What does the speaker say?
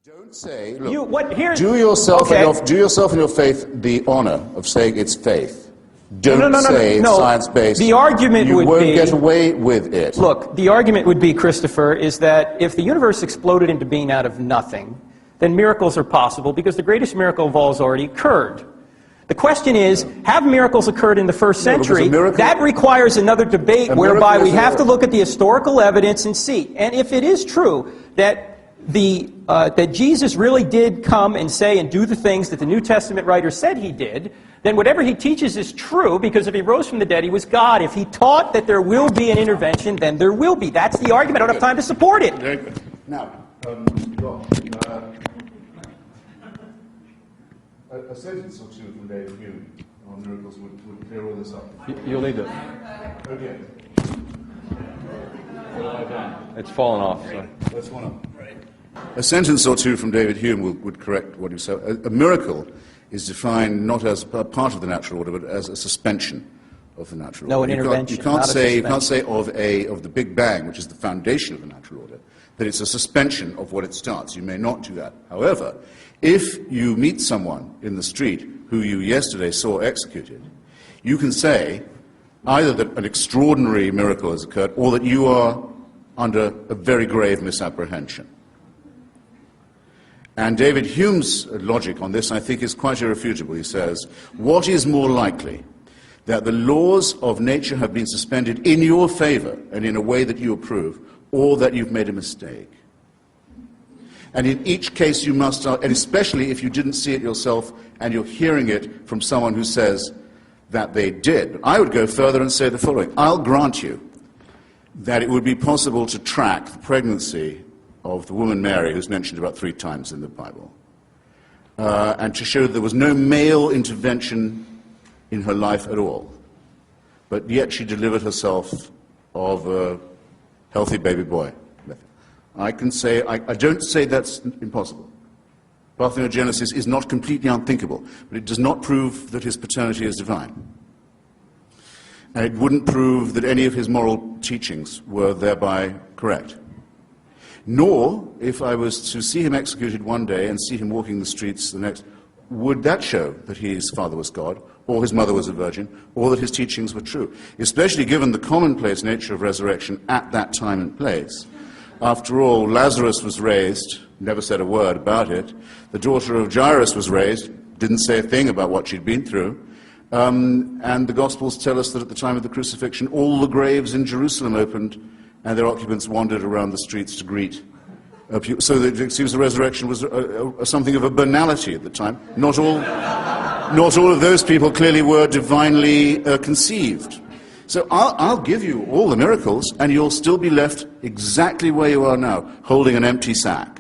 Don't say, look, do yourself and your faith the honor of saying it's faith. Don't say it's science-based. The argument would be... You won't get away with it. Look, the argument would be, Christopher, is that if the universe exploded into being out of nothing, then miracles are possible because the greatest miracle of all has already occurred. The question is, have miracles occurred in the first century? That requires another debate whereby we have to look at the historical evidence and see. And if it is true that that Jesus really did come and say and do the things that the New Testament writer said he did, then whatever he teaches is true, because if he rose from the dead, he was God. If he taught that there will be an intervention, then there will be. That's the argument. I don't have time to support it. Now, a sentence or two from David Hume on miracles would clear all this up. You'll need to... Okay. It's fallen off. So. That's one up. A sentence or two from David Hume would correct what you said. A miracle is defined not as a part of the natural order, but as a suspension of the natural order. No, an intervention. You can't say of the Big Bang, which is the foundation of the natural order, that it's a suspension of what it starts. You may not do that. However, if you meet someone in the street who you yesterday saw executed, you can say either that an extraordinary miracle has occurred or that you are under a very grave misapprehension. And David Hume's logic on this, I think, is quite irrefutable. He says, what is more likely, that the laws of nature have been suspended in your favor and in a way that you approve, or that you've made a mistake? And in each case you must, and especially if you didn't see it yourself and you're hearing it from someone who says that they did. I would go further and say the following. I'll grant you that it would be possible to track the pregnancy of the woman Mary, who's mentioned about 3 times in the Bible, and to show that there was no male intervention in her life at all, but yet she delivered herself of a healthy baby boy. I can say, I don't say that's impossible. Parthenogenesis is not completely unthinkable, but it does not prove that his paternity is divine. And it wouldn't prove that any of his moral teachings were thereby correct. Nor, if I was to see him executed one day and see him walking the streets the next, would that show that his father was God, or his mother was a virgin, or that his teachings were true, especially given the commonplace nature of resurrection at that time and place. After all, Lazarus was raised, never said a word about it. The daughter of Jairus was raised, didn't say a thing about what she'd been through. And the Gospels tell us that at the time of the crucifixion, all the graves in Jerusalem opened, and their occupants wandered around the streets to greet. So that it seems the resurrection was something of a banality at the time. Not all of those people clearly were divinely conceived. So I'll give you all the miracles, and you'll still be left exactly where you are now, holding an empty sack.